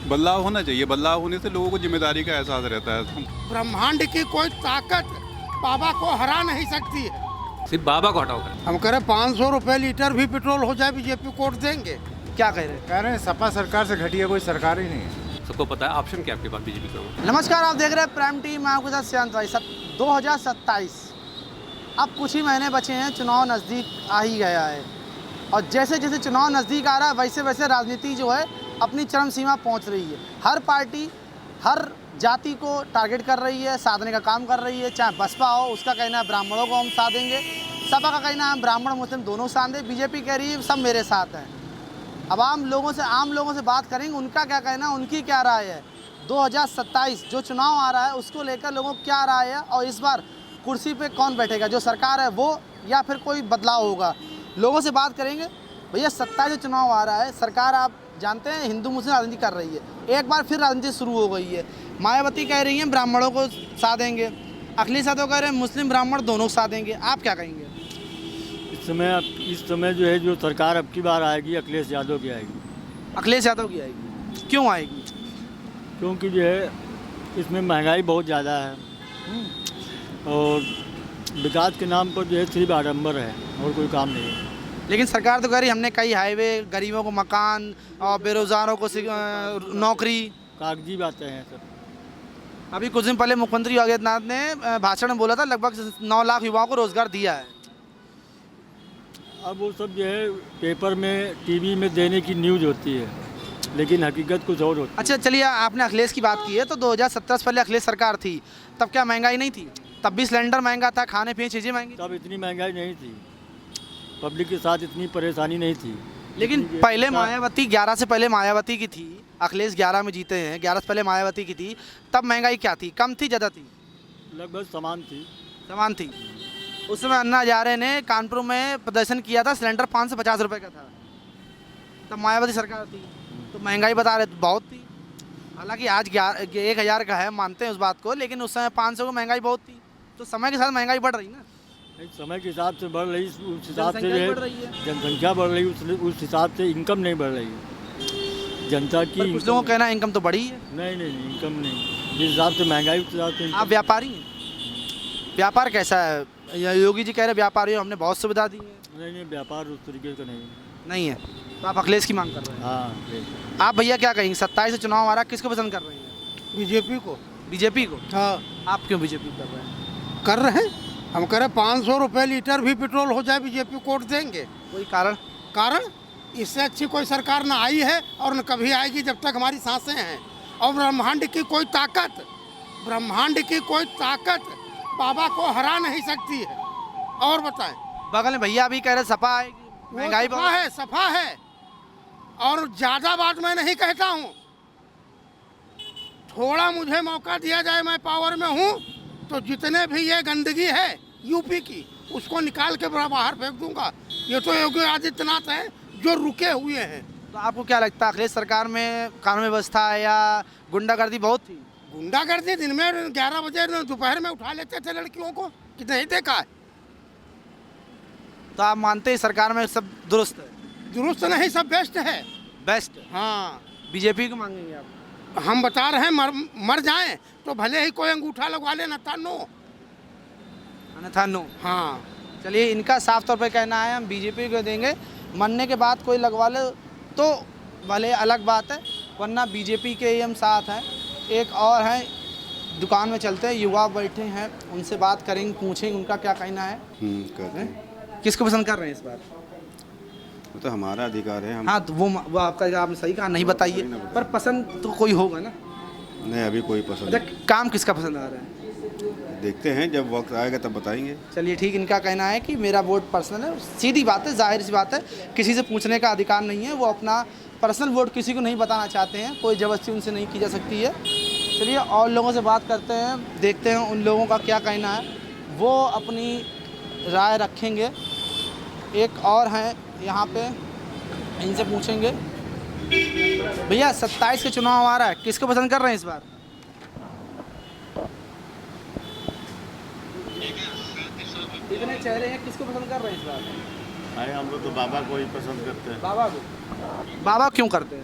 बदलाव होना चाहिए। बदलाव होने से लोगों को जिम्मेदारी का एहसास रहता है। ब्रह्मांड की कोई ताकत बाबा को हरा नहीं सकती है। सिर्फ बाबा को हटाओ कर। हम कह रहे 500 रुपए लीटर भी पेट्रोल हो जाए बीजेपी को वोट देंगे। क्या कह रहे हैं? कह रहे हैं सपा सरकार से घटिया कोई सरकार ही नहीं है। सबको पता है ऑप्शन क्या आपके पास बीजेपी का। नमस्कार, आप देख रहे हैं प्राइम टीम। मैं आपके साथ श्याम भाई। 2027 अब कुछ ही महीने बचे हैं, चुनाव नज़दीक आ ही गया है। और जैसे जैसे चुनाव नज़दीक आ रहा है वैसे वैसे राजनीति जो है अपनी चरम सीमा पहुंच रही है। हर पार्टी हर जाति को टारगेट कर रही है, साधने का काम कर रही है। चाहे बसपा हो, उसका कहना है ब्राह्मणों को हम साथ देंगे। सपा का कहना है ब्राह्मण मुस्लिम दोनों साथ दें। बीजेपी कह रही है सब मेरे साथ हैं। अब आम लोगों से बात करेंगे, उनका क्या कहना, उनकी क्या राय है। 2027 जो चुनाव आ रहा है उसको लेकर लोगों को क्या राय है, और इस बार कुर्सी पे कौन बैठेगा, जो सरकार है वो या फिर कोई बदलाव होगा। लोगों से बात करेंगे। भैया 27 जो चुनाव आ रहा है, सरकार आप जानते हैं हिंदू मुस्लिम राजनीति कर रही है। एक बार फिर राजनीति शुरू हो गई है। मायावती कह रही हैं ब्राह्मणों को साथ देंगे, अखिलेश यादव कह रहे हैं मुस्लिम ब्राह्मण दोनों साथ देंगे। आप क्या कहेंगे? इस समय जो है जो सरकार अब की बार आएगी अखिलेश यादव की आएगी। अखिलेश यादव की आएगी। क्यों आएगी? क्योंकि जो है इसमें महंगाई बहुत ज़्यादा है और विकास के नाम पर जो है सिर्फ आडम्बर है और कोई काम नहीं है। लेकिन सरकार तो कह रही हमने कई हाईवे, गरीबों को मकान और बेरोजगारों को नौकरी। कागजी बातें हैं सब। अभी कुछ दिन पहले मुख्यमंत्री योगी आदित्यनाथ ने भाषण में बोला था लगभग 9 लाख युवाओं को रोजगार दिया है। अब वो सब जो है पेपर में टीवी में देने की न्यूज़ होती है, लेकिन हकीकत कुछ और होती है। अच्छा चलिए, आपने अखिलेश की बात की है, तो 2017 से पहले अखिलेश सरकार थी, तब क्या महंगाई नहीं थी? तब भी सिलेंडर महंगा था, खाने पीने चीज़ें महंगी। तब इतनी महंगाई नहीं थी, पब्लिक के साथ इतनी परेशानी नहीं थी। लेकिन पहले मायावती 11 से पहले मायावती की थी, अखिलेश 11 में जीते हैं। 11 से पहले मायावती की थी, तब महंगाई क्या थी? कम थी, ज़्यादा थी? लगभग समान थी। उस समय अन्ना हजारे ने कानपुर में प्रदर्शन किया था, सिलेंडर 5 से 50 रुपये का था। तब मायावती सरकार थी, तो महंगाई बता रहे बहुत थी। हालांकि आज 1000 का है, मानते हैं उस बात को, लेकिन उस समय 500 की महंगाई बहुत थी। तो समय के साथ महंगाई बढ़ रही ना। समय के हिसाब से बढ़ रही, उस हिसाब से जनसंख्या बढ़ रही है। जनसंख्या बढ़ रही, उस हिसाब से इनकम नहीं बढ़ रही है जनता की। कुछ लोगों का कहना है इनकम तो बढ़ी है। नहीं, इनकम नहीं। जिस हिसाब से महंगाई उस हिसाब से। आप व्यापारी हैं? व्यापार कैसा है? योगी जी कह रहे व्यापारियों हमने बहुत सुविधा दी है। नहीं, व्यापार उस तरीके का नहीं है। तो आप अखिलेश की मांग कर रहे हैं? हाँ। आप भैया क्या कहेंगे? 27 से चुनाव आ रहा है, किसको पसंद कर रहे हैं? बीजेपी को। बीजेपी को? हाँ। आप क्यों बीजेपी कर रहे हैं? कर रहे हैं। हम कह रहे 500 रुपए लीटर भी पेट्रोल हो जाए बीजेपी को वोट देंगे। कोई कारण? कारण इससे अच्छी कोई सरकार ना आई है और न कभी आएगी जब तक हमारी सांसें हैं। और ब्रह्मांड की कोई ताकत बाबा को हरा नहीं सकती है। और बताएं। बगल में भैया भी कह रहे सपा आएगी, महंगाई सफा है। और ज़्यादा बात मैं नहीं कहता हूँ। थोड़ा मुझे मौका दिया जाए, मैं पावर में हूँ, तो जितने भी ये गंदगी है यूपी की उसको निकाल के बाहर फेंक दूंगा। ये तो योगी आदित्यनाथ हैं जो रुके हुए हैं। तो आपको क्या लगता है अखिलेश सरकार में कानून व्यवस्था है या गुंडागर्दी बहुत थी? गुंडागर्दी दिन में 11 बजे दोपहर में उठा लेते थे लड़कियों को, कि नहीं देखा है? तो आप मानते हैं सरकार में सब दुरुस्त है? दुरुस्त नहीं, सब बेस्ट है। बेस्ट? हाँ। बीजेपी को मांगेंगे आप? हम बता रहे हैं मर जाएं तो भले ही कोई अंगूठा लगवा ले, अन्यथा नो। हाँ। चलिए, इनका साफ तौर पे कहना है हम बीजेपी को देंगे, मरने के बाद कोई लगवा ले तो भले अलग बात है, वरना बीजेपी के ही हम साथ हैं। एक और है, दुकान में चलते हैं, युवा बैठे हैं, उनसे बात करेंगे, पूछेंगे उनका क्या कहना है। किसको पसंद कर रहे हैं इस बार? वो तो हमारा अधिकार है। हाँ, तो वो आपका, आपने सही कहा, नहीं बताइए, पर पसंद तो कोई होगा ना। नहीं, अभी कोई पसंद नहीं। काम किसका पसंद आ रहा है? देखते हैं, जब वक्त आएगा तब बताएंगे। चलिए ठीक, इनका कहना है कि मेरा वोट पर्सनल है। सीधी बात है, जाहिर सी बात है, किसी से पूछने का अधिकार नहीं है। वो अपना पर्सनल वोट किसी को नहीं बताना चाहते हैं, कोई ज़बरदस्ती उनसे नहीं की जा सकती है। चलिए और लोगों से बात करते हैं, देखते हैं उन लोगों का क्या कहना है, वो अपनी राय रखेंगे। एक और हैं यहाँ पे, इनसे पूछेंगे। भैया 27 के चुनाव आ रहा है, किसको पसंद कर रहे हैं इस बार? इतने चेहरे हैं, किसको पसंद कर रहे हैं इस बार? हम लोग तो बाबा को ही पसंद करते हैं। बाबा को? बाबा क्यों करते हैं?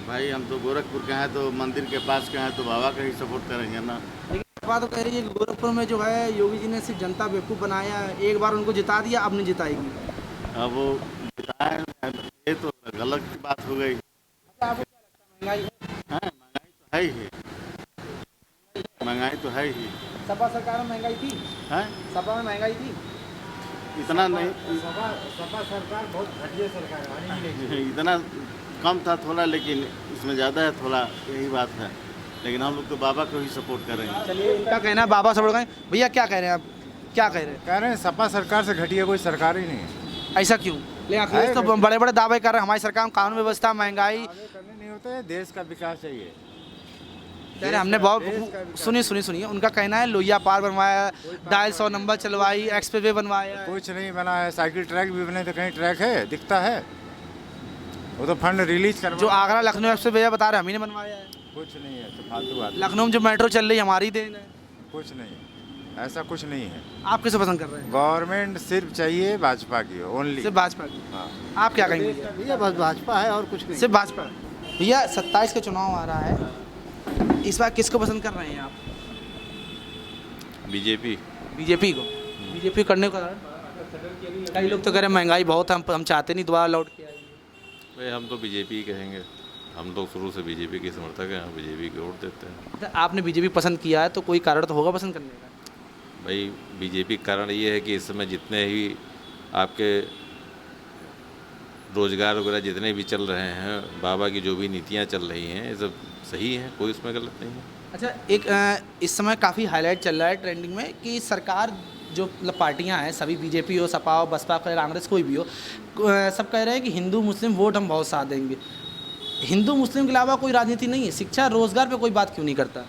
भाई हम तो गोरखपुर के हैं, तो मंदिर के पास के हैं, तो बाबा का ही सपोर्ट करेंगे ना। लेकिन बात तो कह रही है कि गोरखपुर में जो है योगी जी ने सिर्फ जनता बेवकूफ़ बनाया है, एक बार उनको जिता दिया, अब नहीं जिताएगी। अब वो जिताए, ये तो गलत की बात हो गई। आपको क्या लगता है, महंगाई है? महंगाई तो है ही, महंगाई तो है ही। सपा सरकार में महंगाई थी? है सपा में महंगाई थी? इतना नहीं, सपा सरकार बहुत घटिया सरकार है। इतना कम था थोड़ा, लेकिन इसमें ज़्यादा है थोड़ा, यही बात है। लेकिन हम लोग तो बाबा को ही सपोर्ट करेंगे। चलिए, इनका कहना है बाबा सपोर्ट करें। भैया क्या कह रहे हैं आप, क्या कह रहे हैं? कह रहे हैं सपा सरकार से घटिया कोई सरकार ही नहीं है। ऐसा क्यों? लेकिन अखिलेश तो बड़े बड़े दावे कर रहे हैं, हमारी सरकार में कानून व्यवस्था, महंगाई। दावे करने नहीं होते, देश का विकास चाहिए। कह रहे हमने बहुत सुनिए उनका कहना है लोहिया पार बनवाया, डायल 100 नंबर चलवाई, एक्सप्रेसवे बनवाया। कुछ नहीं बना है, साइकिल ट्रैक भी बने तो कहीं ट्रैक है, दिखता है? वो तो फंड रिलीज कर जो आगरा लखनऊ एक्सप्रेसवे बता रहे हैं, हम ही ने बनवाया है। कुछ नहीं है, तो फालतू बात। लखनऊ में जो मेट्रो चल रही है हमारी देन है। कुछ नहीं, ऐसा कुछ नहीं है। आप किसे पसंद कर रहे हैं? गवर्नमेंट सिर्फ चाहिए भाजपा की, ओनली। सिर्फ भाजपा की? हाँ। आप क्या कहेंगे? भैया बस भाजपा है और कुछ नहीं। सिर्फ भाजपा। भैया 27 का चुनाव आ रहा है, इस बार किसको पसंद कर रहे हैं आप? बीजेपी। बीजेपी को? बीजेपी करने का कारण? कई लोग तो कह रहे हैं महंगाई बहुत है, हम चाहते नहीं दोबारा लौट के आइए। भाई हम तो बीजेपी कहेंगे, हम लोग शुरू से बीजेपी के समर्थक हैं, हम बीजेपी को वोट देते हैं। अच्छा, आपने बीजेपी पसंद किया है तो कोई कारण तो होगा पसंद करने का? भाई बीजेपी का कारण ये है कि इस समय जितने ही आपके रोजगार वगैरह जितने भी चल रहे हैं, बाबा की जो भी नीतियाँ चल रही हैं, ये सब सही है, कोई उसमें गलत नहीं है। अच्छा, एक इस समय काफ़ी हाईलाइट चल रहा है ट्रेंडिंग में कि सरकार जो मतलब पार्टियां हैं, सभी बीजेपी हो, सपा हो, बसपा हो, कांग्रेस कोई भी हो, सब कह रहे हैं कि हिंदू मुस्लिम वोट हम बहुत साथ देंगे। हिंदू मुस्लिम के अलावा कोई राजनीति नहीं है, शिक्षा रोजगार पे कोई बात क्यों नहीं करता?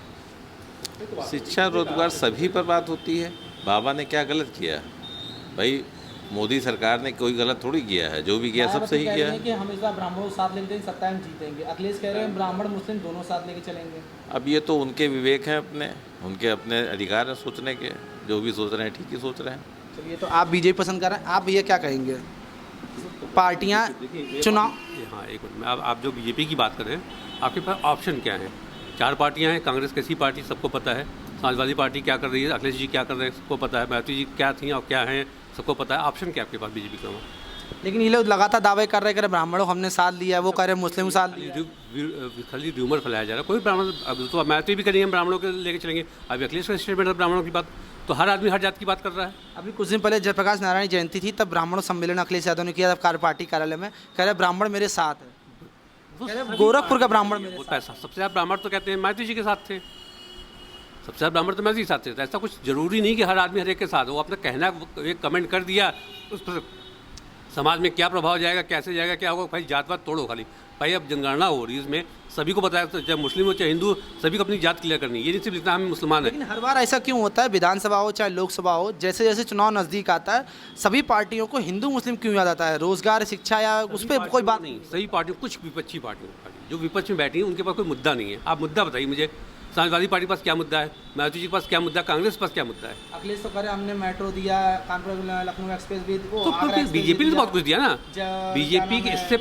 शिक्षा रोजगार सभी पर बात होती है। बाबा ने क्या गलत किया? भाई मोदी सरकार ने कोई गलत थोड़ी किया है, जो भी किया सब सही किया है। कि हम इस बार ब्राह्मणों साथ लेंगे, सत्ता में जीतेंगे। अखिलेश कह रहे हैं ब्राह्मण मुस्लिम दोनों साथ लेके चलेंगे। अब ये तो उनके विवेक हैं, उनके अपने अधिकार हैं सोचने के, जो भी सोच रहे हैं ठीक ही सोच रहे हैं। चलिए, तो आप बीजेपी पसंद कर रहे हैं, आप भैया क्या कहेंगे? पार्टियां चुनाव, हाँ एक मिनट में, आप जो बीजेपी की बात कर रहे हैं, आपके पास ऑप्शन क्या है? 4 पार्टियां हैं, कांग्रेस कैसी पार्टी सबको पता है, समाजवादी पार्टी क्या कर रही है, अखिलेश जी क्या कर रहे हैं सबको पता है, मायावती जी क्या थी और क्या हैं सबको पता है। ऑप्शन क्या आपके पास बीजेपी का? लेकिन ये लोग लगातार दावे कर रहे हैं ब्राह्मणों हमने साथ लिया है, वो कह रहे हैं मुस्लिम साथ लिया है। खाली र्यूमर फैलाया जा रहा है। कोई ब्राह्मण, अब तो मायावती भी करेंगे, हम ब्राह्मणों के लेके चलेंगे। अभी अखिलेश का स्टेटमेंट है ब्राह्मणों की बात, तो हर आदमी हर जात की बात कर रहा है। अभी कुछ दिन पहले जयप्रकाश नारायण जयंती थी, तब ब्राह्मणों सम्मेलन अखिलेश यादव ने किया पार्टी कार्यालय में, कह रहे ब्राह्मण मेरे साथ है, कह रहे गोरखपुर का ब्राह्मण मेरे साथ। सबसे ज़्यादा ब्राह्मण तो कहते हैं मायावती जी के साथ थे, सबसे ज़्यादा ब्राह्मण तो मायावती जी के साथ थे। तो ऐसा कुछ जरूरी नहीं कि हर आदमी हर एक के साथ हो। अपना कहना एक कमेंट कर दिया, उस पर समाज में क्या प्रभाव जाएगा, कैसे जाएगा, क्या होगा? भाई जात पात तोड़ो खाली। भाई अब जनगणना हो रही है, इसमें सभी को बताया, तो चाहे मुस्लिम हो चाहे हिंदू, सभी को अपनी जात क्लियर करनी है। ये नहीं सिर्फ इतना हम मुसलमान हैं। लेकिन हर बार ऐसा क्यों होता है, विधानसभा हो चाहे लोकसभा हो, जैसे जैसे चुनाव नज़दीक आता है सभी पार्टियों को हिंदू मुस्लिम क्यों याद आता है? रोजगार, शिक्षा या उस पर कोई बात नहीं। सही पार्टियों, कुछ विपक्षी पार्टियों जो विपक्ष में बैठी हैं उनके पास कोई मुद्दा नहीं है। आप मुद्दा बताइए मुझे, समाजवादी पार्टी के पास क्या मुद्दा है, मायावती जी के पास क्या मुद्दा है, कांग्रेस के पास क्या मुद्दा है? अखिलेश तो करे हमने मेट्रो दिया, कानपुर लखनऊ एक्सप्रेस भी, तो बीजेपी ने तो बहुत कुछ दिया ना। बीजेपी के इससे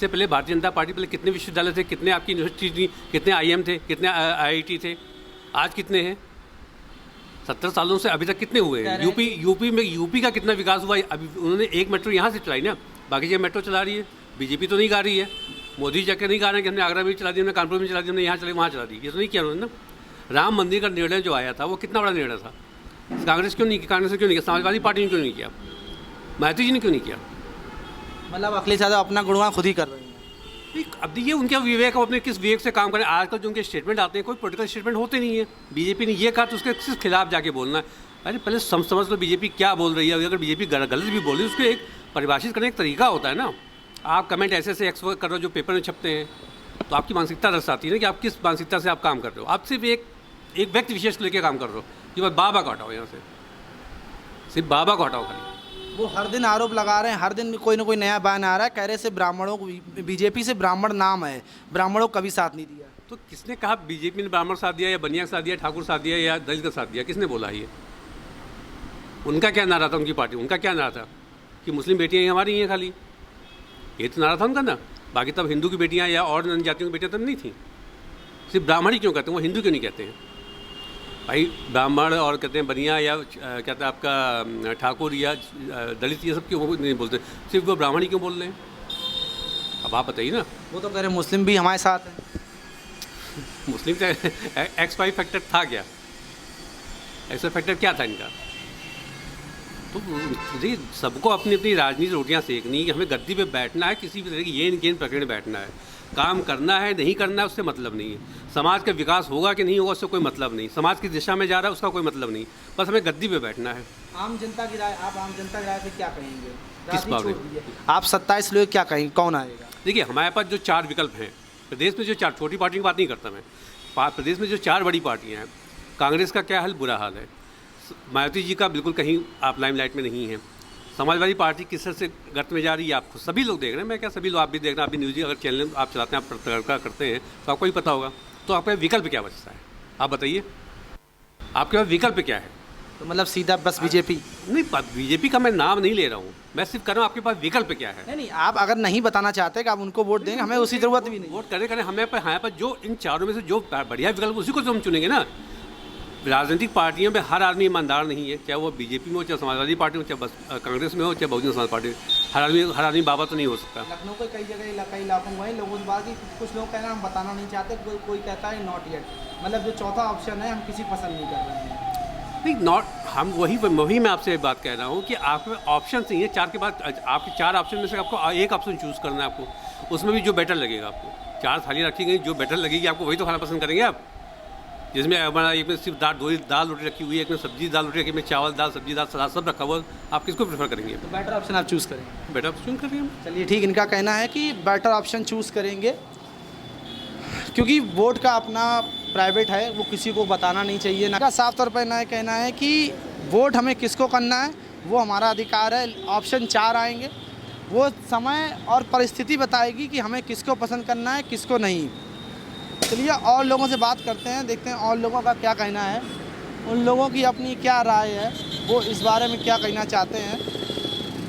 पहले भारतीय जनता पार्टी पहले कितने विश्वविद्यालय थे, कितने आपकी यूनिवर्सिटी थी, कितने IIM थे, कितने IIT थे, आज कितने हैं? 70 सालों से अभी तक कितने हुए हैं? यूपी का कितना विकास हुआ? अभी उन्होंने एक मेट्रो यहाँ से चलाई ना, बाकी जगह मेट्रो चला रही है। बीजेपी तो नहीं गा रही है, मोदी जाकर नहीं गा रहे हैं कि हमने आगरा में चला दी, हमने कानपुर में चला दी, हमने यहाँ चले वहाँ चला दी। ये तो नहीं किया उन्होंने ना। राम मंदिर का निर्णय जो आया था वो कितना बड़ा निर्णय था। कांग्रेस क्यों नहीं किया, कांग्रेस ने क्यों नहीं किया, समाजवादी पार्टी ने क्यों नहीं किया, मायावती जी ने क्यों नहीं किया? मतलब अखिलेश यादव अपना गुणगान खुद ही कर रहे हैं। अब ये उनका विवेक, अपने किस विवेक से काम करें। आजकल जो उनके स्टेटमेंट आते हैं कोई पॉलिटिकल स्टेटमेंट होते नहीं है। बीजेपी ने ये कहा तो उसके किस खिलाफ जाके बोलना है? अरे पहले समझ लो बीजेपी क्या बोल रही है। अगर बीजेपी गलत भी बोल रही है उसको एक परिभाषित करने का तरीका होता है ना। आप कमेंट ऐसे एक्स कर रहे हो जो पेपर में छपते हैं, तो आपकी मानसिकता दर्शाती है ना कि आप किस मानसिकता से आप काम कर रहे हो। आप सिर्फ एक व्यक्ति विशेष को लेकर काम कर रहे हो कि बस बाबा को हटाओ, यहाँ से सिर्फ बाबा को हटाओ खाली। वो हर दिन आरोप लगा रहे हैं, हर दिन कोई ना कोई नया बयान आ रहा है, कह रहे से ब्राह्मणों को, बीजेपी से ब्राह्मण नाम है, ब्राह्मणों को कभी साथ नहीं दिया। तो किसने कहा बीजेपी ने ब्राह्मण साथ दिया या बनिया साथ दिया, ठाकुर साथ दिया या दलित का साथ दिया? किसने बोला ये? उनका क्या नारा था, उनकी पार्टी उनका क्या नारा था कि मुस्लिम बेटियाँ हमारी हैं खाली? ये तो नारा था उनका ना। बाकी तब हिंदू की बेटियां या और जनजातियों की बेटियां तब नहीं थी। सिर्फ ब्राह्मण ही क्यों कहते हैं, वो हिंदू क्यों नहीं कहते हैं भाई? ब्राह्मण और कहते हैं बनिया या कहते हैं आपका ठाकुर या दलित, ये सब क्यों नहीं बोलते, सिर्फ वो ब्राह्मण ही क्यों बोल रहे हैं? अब आप बताइए ना। वो तो कह रहे हैं मुस्लिम भी हमारे साथ हैं। मुस्लिम का एक्स वाई फैक्टर था क्या? एक्स वाई फैक्टर क्या था इनका? तो जी सबको अपनी अपनी राजनीति रोटियां सेकनी है कि हमें गद्दी पे बैठना है, किसी भी तरह की येन गेन पकड़े बैठना है, काम करना है नहीं करना है उससे मतलब नहीं है। समाज का विकास होगा कि नहीं होगा उससे कोई मतलब नहीं, समाज की दिशा में जा रहा है उसका कोई मतलब नहीं, बस हमें गद्दी पे बैठना है। आम जनता की राय, आप आम जनता की राय पे क्या कहेंगे? किस बात में? आप 27 लोग क्या कहेंगे, कौन आएगा? देखिए हमारे पास जो 4 विकल्प हैं प्रदेश में, जो 4 छोटी पार्टियों की बात नहीं करता मैं, प्रदेश में जो 4 बड़ी पार्टियां हैं, कांग्रेस का क्या हाल, बुरा हाल है। मायावती जी का बिल्कुल कहीं आप लाइमलाइट में नहीं है। समाजवादी पार्टी किस तरह से गर्त में जा रही है आपको सभी लोग देख रहे हैं, मैं क्या सभी लोग, आप भी देख रहे हैं, आप भी न्यूज़ अगर चैनल आप चलाते हैं, आप पत्रकारिता करते हैं तो आपको ही पता होगा। तो आपका विकल्प क्या बचता है, आप बताइए, आपके पास विकल्प क्या है? तो मतलब सीधा बस बीजेपी? नहीं, बीजेपी का मैं नाम नहीं ले रहा हूँ, मैं सिर्फ कर रहा हूँ आपके पास विकल्प क्या है। नहीं, आप अगर नहीं बताना चाहते कि आप उनको वोट देंगे, हमें उसी ज़रूरत भी नहीं। वोट करें हमें पर यहाँ पर जो इन चारों में से जो बढ़िया विकल्प उसी को तो हम चुनेंगे ना। राजनीतिक पार्टियों में हर आदमी ईमानदार नहीं है, चाहे वो बीजेपी में हो, चाहे समाजवादी पार्टी में, चाहे बस कांग्रेस में हो, चाहे बहुजन समाज पार्टी में, हर आदमी बाबा तो नहीं हो सकता। लखनऊ के कई जगह कई इलाकों में लोगों की बात की कुछ लोग कहना हम बताना नहीं चाहते, कोई कहता है नॉट येट, मतलब जो चौथा ऑप्शन है हम किसी पसंद नहीं कर रहे हैं। नहीं नॉट, हम वही मैं आपसे बात कह रहा हूँ कि आप ऑप्शन नहीं है 4 के बाद, आपके 4 ऑप्शन में से आपको एक ऑप्शन चूज़ करना है आपको, उसमें भी जो बेटर लगेगा आपको। 4 थालियाँ रखी गई, जो बेटर लगेगी आपको वही तो खाना पसंद करेंगे आप। जिसमें हमारा एक में सिर्फ दाल रोटी रखी हुई है, एक में सब्जी दाल रोटी रखी, एक में चावल दाल सब्जी दाल सलाद सब रखा हुआ, आप किसको प्रेफर करेंगे? तो बेटर ऑप्शन आप चूज़ करेंगे? बेटर ऑप्शन करेंगे। चलिए ठीक, इनका कहना है कि बेटर ऑप्शन चूज़ करेंगे क्योंकि वोट का अपना प्राइवेट है, वो किसी को बताना नहीं चाहिए। ना साफ तौर पर ना कहना है कि वोट हमें किसको करना है वो हमारा अधिकार है। ऑप्शन 4 आएंगे, वो समय और परिस्थिति बताएगी कि हमें किसको पसंद करना है किसको नहीं। चलिए और लोगों से बात करते हैं, देखते हैं और लोगों का क्या कहना है, उन लोगों की अपनी क्या राय है, वो इस बारे में क्या कहना चाहते हैं।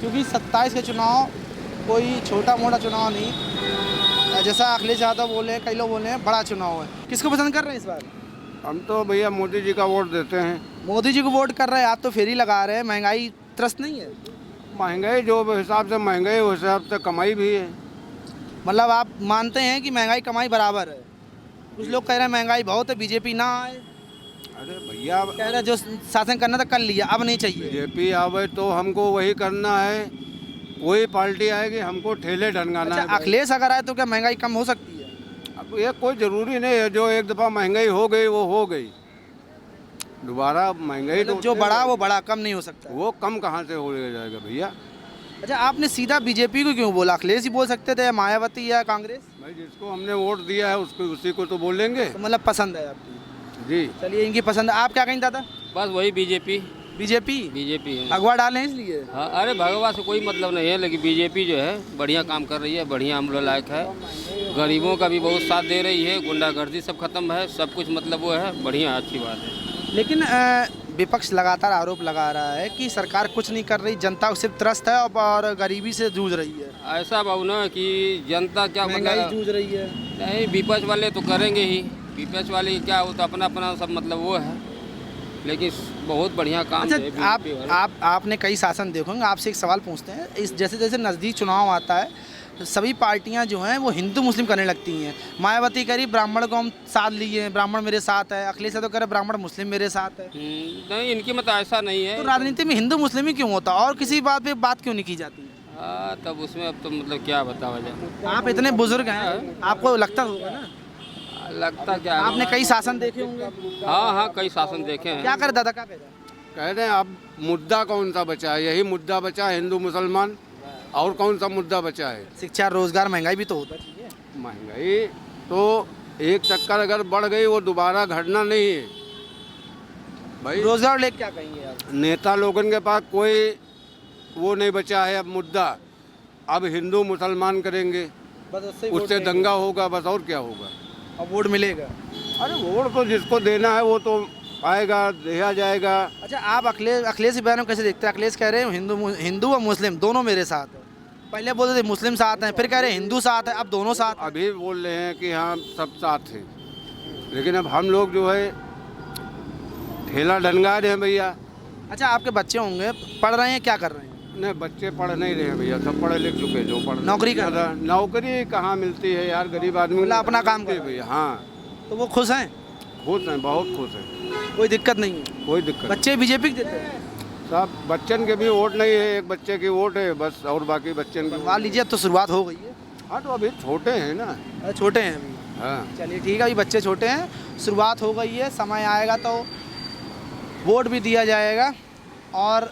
क्योंकि 27 के चुनाव कोई छोटा मोटा चुनाव नहीं, जैसा अखिलेश यादव बोले, कई लोग बोले हैं बड़ा चुनाव है। किसको पसंद कर रहे हैं इस बार? हम तो भैया मोदी जी का वोट देते हैं। मोदी जी को वोट कर रहे हैं आप, तो फेरी लगा रहे हैं। महंगाई त्रस्त नहीं है? महंगाई जो हिसाब से महंगाई उस हिसाब से कमाई भी है। मतलब आप मानते हैं कि महंगाई कमाई बराबर है? कुछ लोग कह रहे हैं महंगाई बहुत है, बीजेपी ना आए। अरे भैया कह रहे हैं जो शासन करना था कर लिया, अब नहीं चाहिए। बीजेपी आवे तो हमको वही करना है, कोई पार्टी आएगी हमको ठेले ढंगाना है। अखिलेश अगर आए तो क्या महंगाई कम हो सकती है? अब ये कोई ज़रूरी नहीं है, जो एक दफ़ा महंगाई हो गई वो हो गई, दोबारा महंगाई तो जो बड़ा वो बड़ा, कम नहीं हो सकता। वो कम कहाँ से हो जाएगा भैया? अच्छा, आपने सीधा बीजेपी को क्यों बोला? अखिलेश ही बोल सकते थे, मायावती या कांग्रेस? भाई जिसको हमने वोट दिया है उसको उसी को तो बोलेंगे। तो मतलब पसंद है आपकी? जी चलिए, इनकी पसंद है। आप क्या कहेंगे दादा? बस वही बीजेपी बीजेपी है। अगवा डाले हैं इसलिए? हाँ, अरे भगवा से कोई मतलब नहीं है, लेकिन बीजेपी जो है बढ़िया काम कर रही है, बढ़िया हम लोग लायक है, गरीबों का भी बहुत साथ दे रही है, गुंडागर्दी सब खत्म है, सब कुछ मतलब वो है बढ़िया, अच्छी बात है। लेकिन विपक्ष लगातार आरोप लगा रहा है कि सरकार कुछ नहीं कर रही, जनता सिर्फ त्रस्त है और गरीबी से जूझ रही है। ऐसा बाबू ना कि जनता क्या महंगाई मतलब जूझ रही है। नहीं, विपक्ष वाले तो करेंगे ही, विपक्ष वाले क्या हो तो अपना अपना सब मतलब वो है, लेकिन बहुत बढ़िया काम अच्छा, है। आपने कई शासन देखे होंगे, आपसे एक सवाल पूछते हैं। इस जैसे जैसे नज़दीक चुनाव आता है तो सभी पार्टियां जो हैं वो हिंदू मुस्लिम करने लगती हैं। मायावती कह रही ब्राह्मण को हम साथ लिए हैं, ब्राह्मण मेरे साथ है। अखिलेश यादव कह रहे ब्राह्मण मुस्लिम मेरे साथ है। नहीं, इनकी मतलब ऐसा नहीं है। तो राजनीति में हिंदू मुस्लिम ही क्यों होता और किसी बात पे बात क्यों नहीं की जाती? हाँ, तब उसमें अब तो मतलब क्या बतावा जाए। आप इतने बुजुर्ग हैं, आपको लगता होगा ना? लगता क्या, आपने कई शासन देखे होंगे। हाँ, कई शासन देखे हैं। क्या करे दादा, क्या कह रहे हैं? कह रहे हैं अब मुद्दा कौन सा बचा है? यही मुद्दा बचा है, हिंदू मुसलमान, और कौन सा मुद्दा बचा है? शिक्षा, रोजगार, महंगाई भी तो होता चाहिए। महंगाई तो एक चक्कर अगर बढ़ गई वो दोबारा घटना नहीं है भाई। रोजगार लेके क्या कहेंगे आप? नेता लोगों के पास कोई वो नहीं बचा है अब मुद्दा, अब हिंदू मुसलमान करेंगे, बस उससे दंगा होगा बस, और क्या होगा? अब वोट मिलेगा? अरे वोट तो जिसको देना है वो तो आएगा, दिया जाएगा। अच्छा, आप अखिलेश के बयान को कैसे देखते हैं? अखिलेश कह रहे हैं हिंदू और मुस्लिम दोनों मेरे साथ है। पहले बोलते थे मुस्लिम साथ हैं, फिर कह रहे हैं हिंदू साथ है, अब दोनों साथ हैं। अभी बोल रहे हैं कि हाँ सब साथ हैं, लेकिन अब हम लोग जो है ठेला डनगा रहे हैं भैया। अच्छा, आपके बच्चे होंगे, पढ़ रहे हैं, क्या कर रहे हैं? नहीं, बच्चे पढ़ नहीं रहे हैं भैया, सब पढ़े लिख चुके हैं। जो पढ़ नौकरी कर रहे नौकरी कहाँ मिलती है यार, गरीब आदमी मतलब अपना काम करते कर भैया। हाँ, तो वो खुश हैं, खुश हैं, बहुत खुश हैं, कोई दिक्कत नहीं है। कोई दिक्कत नहीं। बच्चे बीजेपी के देते हैं, सब बच्चन के भी वोट नहीं है, एक बच्चे की वोट है बस, और बाकी बच्चन की। मान लीजिए अब तो शुरुआत हो गई है। हाँ, तो अभी छोटे हैं ना। अरे छोटे हैं अभी। हाँ, चलिए ठीक है, अभी बच्चे छोटे हैं, शुरुआत हो गई है, समय आएगा तो वोट भी दिया जाएगा। और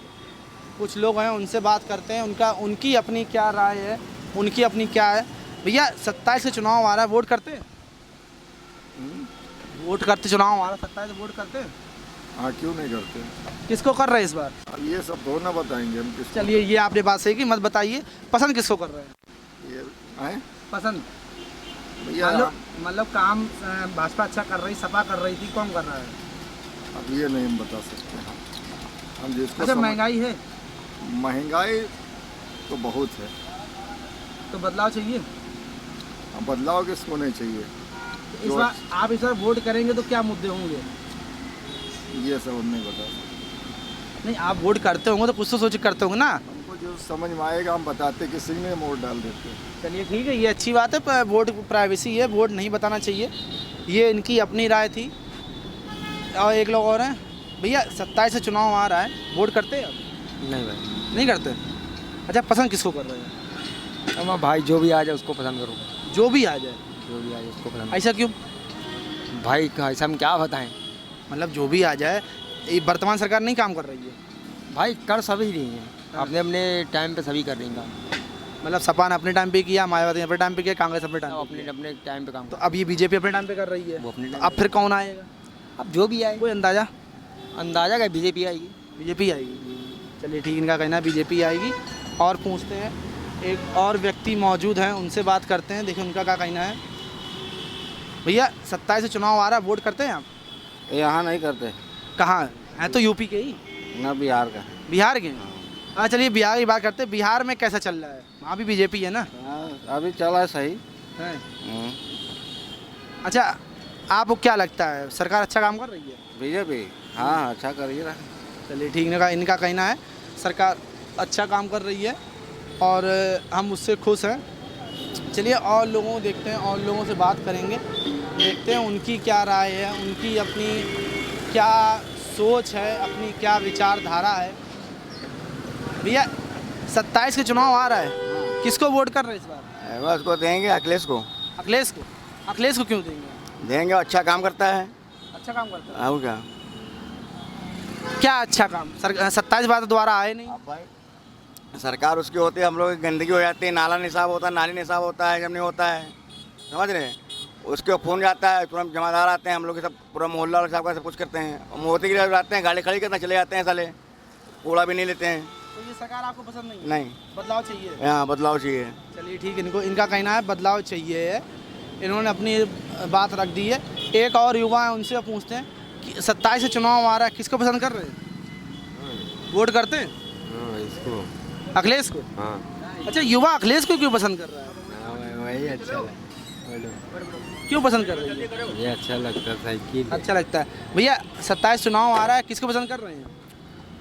कुछ लोग हैं, उनसे बात करते हैं, उनकी अपनी क्या राय है, उनकी अपनी क्या है। भैया 27 से चुनाव आ रहा है, वोट करते हैं? वोट करते, चुनाव आ रहा है 27 से, वोट करते हैं? हाँ, क्यों नहीं करते? किसको कर रहे हैं इस बार? ये सब तो ना बताएंगे हम किसको। चलिए, ये आपने बात सही की, मत बताइए, पसंद किसको कर रहे हैं? ये आए पसंद भैया, मतलब काम भाजपा अच्छा कर रही, सपा कर रही थी, कौन कर रहा है? अब ये नहीं हम बता सकते। हम जिसको अच्छा, महंगाई है? महंगाई तो बहुत है, तो बदलाव चाहिए। अब बदलाव किसको नहीं चाहिए? इस बार आप इस बार वोट करेंगे तो क्या मुद्दे होंगे? ये सब हम नहीं बता सकते। नहीं, आप वोट करते होंगे तो कुछ तो सोच के करते होंगे ना। हमको जो समझ में आएगा हम बताते, किसी में वोट डाल देते। चलिए ठीक है, ये अच्छी बात है, पर वोट प्राइवेसी है, वोट नहीं बताना चाहिए, ये इनकी अपनी राय थी। और एक लोग और हैं। भैया 27 से चुनाव आ रहा है, वोट करते हैं आप? नहीं भाई, नहीं करते? अच्छा, पसंद किसको कर रहे हैं? मैं भाई जो भी आ जाए उसको पसंद करूँगा, जो भी आ जाए। जो भी आ जाए उसको पसंद। ऐसा क्यों? भाई ऐसा हम क्या बताएं, मतलब जो भी आ जाए, ये वर्तमान सरकार नहीं काम कर रही है। भाई कर सभी रही हैं, अपने अपने टाइम पे सभी कर रही हैं। मतलब सपा ने अपने टाइम पे किया, मायावती ने अपने टाइम पे किया, कांग्रेस अपने टाइम पे अपने अपने टाइम पे काम तो अब ये बीजेपी अपने टाइम पे कर रही है, वो अपने तो टाइम अब फिर कौन आएगा? अब जो भी आए, कोई अंदाजा? अंदाजा का बीजेपी आएगी। बीजेपी आएगी। चलिए ठीक, इनका कहना है बीजेपी आएगी। और पूछते हैं, एक और व्यक्ति मौजूद हैं, उनसे बात करते हैं, देखिए उनका क्या कहना है। भैया 27 से चुनाव आ रहा है, वोट करते हैं आप? यहाँ नहीं करते। कहाँ है? तो यूपी के ही? ना, बिहार का। बिहार के? हाँ, चलिए बिहार की बात करते हैं। बिहार में कैसा चल रहा है? वहाँ भी बीजेपी है ना? अभी चला है सही है। अच्छा, आपको क्या लगता है, सरकार अच्छा काम कर रही है? बीजेपी। हाँ, अच्छा कर रही है। चलिए ठीक, इनका कहना है सरकार अच्छा काम कर रही है और हम उससे खुश हैं। चलिए और लोगों को देखते हैं, और लोगों से बात करेंगे, देखते हैं उनकी क्या राय है, उनकी अपनी क्या सोच है, अपनी क्या विचारधारा है। भैया 27 के चुनाव आ रहा है, किसको वोट कर रहे हैं इस बार? बस को देंगे अखिलेश को। अखिलेश को? अखिलेश को क्यों देंगे? देंगे, अच्छा काम करता है। अच्छा काम करता है? और क्या? क्या अच्छा काम? 27 बार तो दोबारा आए नहीं। भाई सरकार उसकी होती है, हम लोग की गंदगी हो जाती है, नाला निसाब होता है, नाली निसाब होता है, जब नहीं होता है, समझ रहे हैं? उसके फ़ोन जाता है, तुरंत जमादार आते हैं, हम लोग सब पूरा मोहल्ला वाले साहब का सब कुछ करते हैं। मोदी के लिए आते हैं, गाड़ी खड़ी करते चले जाते हैं, साले कूड़ा भी नहीं लेते हैं। तो ये सरकार आपको पसंद नहीं है? नहीं, बदलाव चाहिए? हाँ, बदलाव चाहिए। चलिए ठीक, इनका कहना है बदलाव चाहिए है, इन्होंने अपनी बात रख दी है। एक और युवा है, उनसे पूछते हैं कि 27 से चुनाव आ रहा है, किसको पसंद कर रहे हैं? वोट करते हैं? इसको। अखिलेश को? हाँ। अच्छा, युवा अखिलेश को क्यों पसंद कर रहा है? वही अच्छा क्यों पसंद कर रही है? ये अच्छा लगता है, साइकिल। अच्छा लगता है। भैया 27 चुनाव आ रहा है, किसको पसंद कर रहे हैं?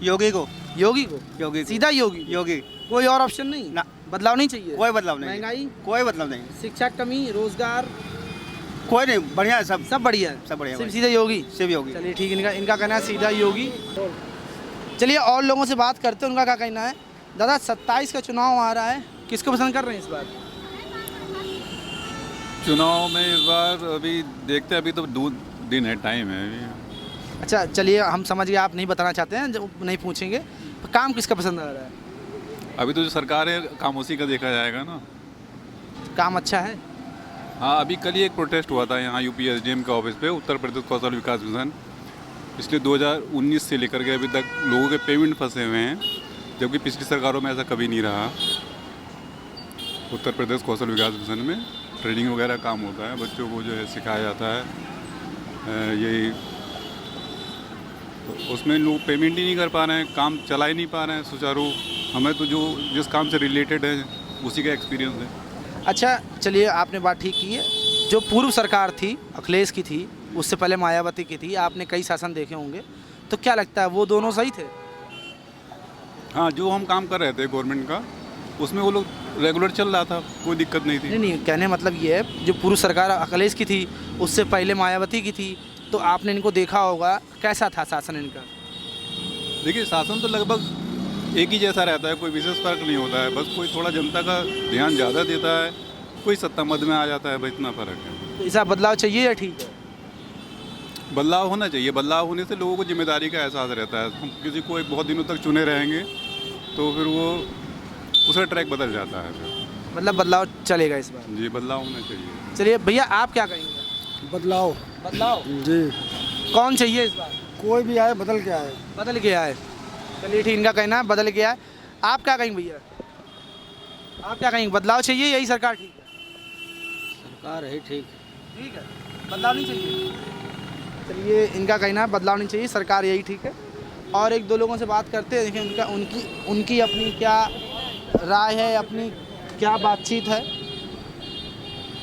योगी को। योगी को? योगी सीधा योगी? योगी, कोई और ऑप्शन नहीं? ना। बदलाव नहीं चाहिए? कोई बदलाव नहीं, महंगाई? कोई बदलाव नहीं, शिक्षा कमी, रोजगार? कोई नहीं, बढ़िया है सब, सब बढ़िया है, सब बढ़िया, सिर्फ सीधा योगी? सिर्फ योगी। चलिए ठीक, इनका कहना है सीधा योगी। चलिए और लोगों से बात करते हैं, उनका क्या कहना है। दादा 27 का चुनाव आ रहा है, किसको पसंद कर रहे हैं इस बार? चुनाव में इस बार अभी देखते हैं, अभी तो 2 दिन है, टाइम है अभी। अच्छा चलिए, हम समझ गए आप नहीं बताना चाहते हैं, जो नहीं पूछेंगे। काम किसका पसंद आ रहा है? अभी तो जो सरकार है, काम उसी का देखा जाएगा ना। काम अच्छा है? हाँ, अभी कल ही एक प्रोटेस्ट हुआ था यहाँ यूपी एसडीएम के ऑफिस पे, उत्तर प्रदेश कौशल विकास मिशन। पिछले 2019 से लेकर के अभी तक लोगों के पेमेंट फंसे हुए हैं, जबकि पिछली सरकारों में ऐसा कभी नहीं रहा। उत्तर प्रदेश कौशल विकास मिशन में ट्रेनिंग वगैरह काम होता है, बच्चों को जो है सिखाया जाता है, यही तो उसमें लोग पेमेंट ही नहीं कर पा रहे हैं, काम चला ही नहीं पा रहे हैं सुचारू। हमें तो जो जिस काम से रिलेटेड है उसी का एक्सपीरियंस है। अच्छा चलिए, आपने बात ठीक की है। जो पूर्व सरकार थी, अखिलेश की थी, उससे पहले मायावती की थी, आपने कई शासन देखे होंगे, तो क्या लगता है वो दोनों सही थे? हाँ, जो हम काम कर रहे थे गवर्नमेंट का, उसमें वो लोग रेगुलर चल रहा था, कोई दिक्कत नहीं थी। नहीं, कहने मतलब ये है, जो पूर्व सरकार अखिलेश की थी, उससे पहले मायावती की थी, तो आपने इनको देखा होगा, कैसा था शासन इनका? देखिए, शासन तो लगभग एक ही जैसा रहता है, कोई विशेष फर्क नहीं होता है। बस कोई थोड़ा जनता का ध्यान ज़्यादा देता है, कोई सत्ता मध्य में आ जाता है, बस इतना फ़र्क है। तो ऐसा बदलाव चाहिए या ठीक है? बदलाव होना चाहिए। बदलाव होने से लोगों को जिम्मेदारी का एहसास रहता है। हम किसी को एक बहुत दिनों तक चुने रहेंगे तो फिर वो उसका ट्रैक बदल जाता है फिर। मतलब बदलाव चलेगा इस बार? जी, बदलाव होना चाहिए। चलिए भैया, आप क्या कहेंगे? बदलाव। बदलाव जी, कौन चाहिए इस बार? कोई भी आए बदल के आए। बदल गया है। चलिए ठीक, इनका कहना है बदल गया है। आप क्या कहेंगे भैया? आप क्या कहेंगे, बदलाव चाहिए यही सरकार ठीक है? सरकार है ठीक। ठीक है, बदलाव नहीं चाहिए। चलिए, इनका कहना है बदलाव नहीं चाहिए, सरकार यही ठीक है। और एक दो लोगों से बात करते हैं, देखिए उनकी अपनी क्या राय है, अपनी क्या बातचीत है।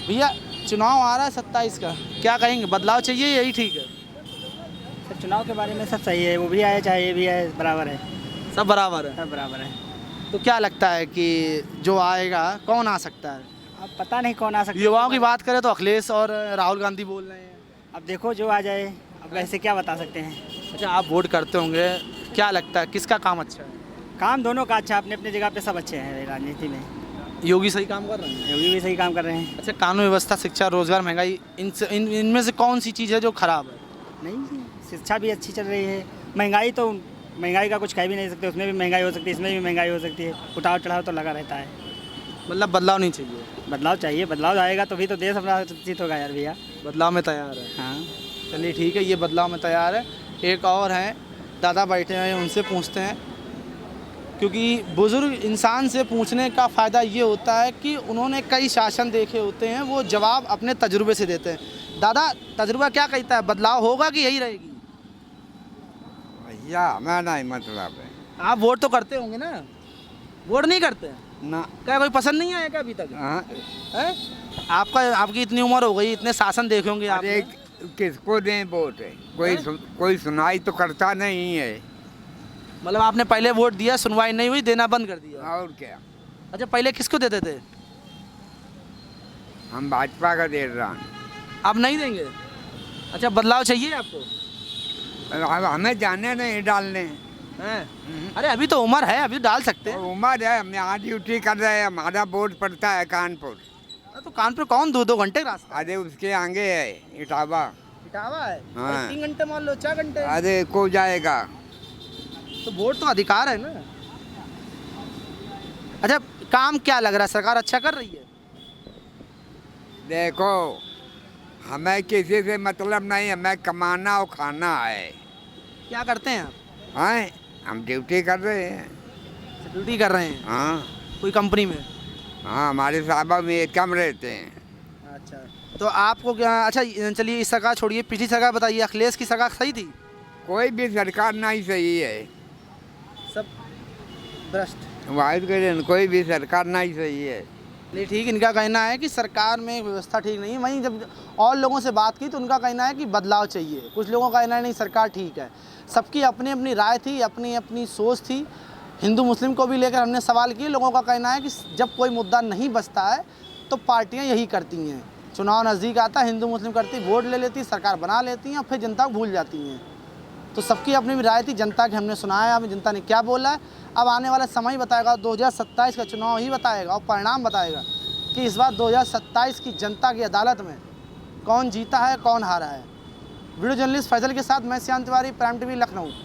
भैया, चुनाव आ रहा है 27 का, क्या कहेंगे, बदलाव चाहिए यही ठीक है? सर, चुनाव के बारे में सब सही है, वो भी आए चाहे ये भी आए, बराबर है। सब बराबर है? सब बराबर है। तो क्या लगता है कि जो आएगा कौन आ सकता है? अब पता नहीं कौन आ सकता है। युवाओं की बात करें तो अखिलेश और राहुल गांधी बोल रहे हैं। अब देखो जो आ जाए, अब वैसे क्या बता सकते हैं। अच्छा, आप वोट करते होंगे, क्या लगता है किसका काम अच्छा है? काम दोनों का अच्छा, अपने अपने जगह पे सब अच्छे हैं राजनीति में। योगी सही काम कर रहे हैं? योगी भी सही काम कर रहे हैं। अच्छा, कानून व्यवस्था, शिक्षा, रोजगार, महंगाई, इनमें से कौन सी चीज़ है जो खराब है? नहीं, शिक्षा भी अच्छी चल रही है। महंगाई का कुछ कह भी नहीं सकते, उसमें भी महंगाई हो सकती है, इसमें भी महंगाई हो सकती है। उठाव चढ़ाव तो लगा रहता है। मतलब बदलाव नहीं चाहिए? बदलाव चाहिए, बदलाव आएगा तो भी तो देश अपना सुरक्षित होगा यार भैया। बदलाव में तैयार है? हाँ, चलिए ठीक है, ये बदलाव में तैयार है। एक और हैं, दादा बैठे हैं, उनसे पूछते हैं, क्योंकि बुज़ुर्ग इंसान से पूछने का फ़ायदा ये होता है कि उन्होंने कई शासन देखे होते हैं, वो जवाब अपने तजुर्बे से देते हैं। दादा, तजुर्बा क्या कहता है, बदलाव होगा कि यही रहेगी? भैया, हमें नहीं मतलब है। आप वोट तो करते होंगे ना? वोट नहीं करते हैं ना। क्या कोई पसंद नहीं आया क्या अभी तक? हाँ। है? आपकी इतनी उम्र हो गई, इतने शासन देखे होंगे आप। अरे किसको दें वोट है? कोई सुनाई तो करता नहीं है। मतलब आपने पहले वोट दिया, सुनवाई नहीं हुई, देना बंद कर दिया? और क्या। अच्छा, पहले किसको देते थे? हम भाजपा का दे रहा हूँ। अब नहीं देंगे? अच्छा, बदलाव चाहिए आपको? अब हमें जाने नहीं डालने हैं? अरे अभी तो उम्र है, अभी डाल सकते हैं। उम्र है, हम यहाँ ड्यूटी कर रहे हैं, हमारा वोट पड़ता है कानपुर। तो कानपुर कौन 2-2 घंटे का रास्ता? अरे उसके आगे है इटावा। इटावा है? हाँ। 3 घंटे मान लो, 4 घंटे। अरे को जाएगा। तो वोट तो अधिकार है ना। अच्छा, काम क्या लग रहा है, सरकार अच्छा कर रही है? देखो, हमें किसी से मतलब नहीं, हमें कमाना और खाना है। क्या करते हैं आप? हाँ, हम ड्यूटी कर रहे हैं। ड्यूटी कर रहे हैं? हाँ। कोई कंपनी में? हाँ, हमारे साहब में कम रहते हैं। अच्छा, तो आपको क्या, अच्छा चलिए इस सरकार छोड़िए, पिछली सरकार बताइए, अखिलेश की सरकार सही थी? कोई भी सरकार नहीं सही है, सब भ्रष्ट। वाहिद करें, कोई भी सरकार नहीं सही है। नहीं ठीक, इनका कहना है कि सरकार में व्यवस्था ठीक नहीं है। वहीं जब और लोगों से बात की तो उनका कहना है कि बदलाव चाहिए। कुछ लोगों का कहना है नहीं, सरकार ठीक है। सबकी अपनी अपनी राय थी, अपनी अपनी सोच थी। हिंदू मुस्लिम को भी लेकर हमने सवाल किए। लोगों का कहना है कि जब कोई मुद्दा नहीं बचता है तो पार्टियां यही करती हैं, चुनाव नज़दीक आता, हिंदू मुस्लिम करती, वोट ले लेती, सरकार बना लेती हैं और फिर जनता को भूल जाती हैं। तो सबकी अपनी भी राय थी, जनता की हमने सुनाया, हमें जनता ने क्या बोला है। अब आने वाला समय ही बताएगा, 2027 का चुनाव ही बताएगा और परिणाम बताएगा कि इस बार 2027 की जनता की अदालत में कौन जीता है, कौन हारा है। वीडियो जर्नलिस्ट फैजल के साथ मैं श्याम तिवारी, प्राइम टीवी, लखनऊ।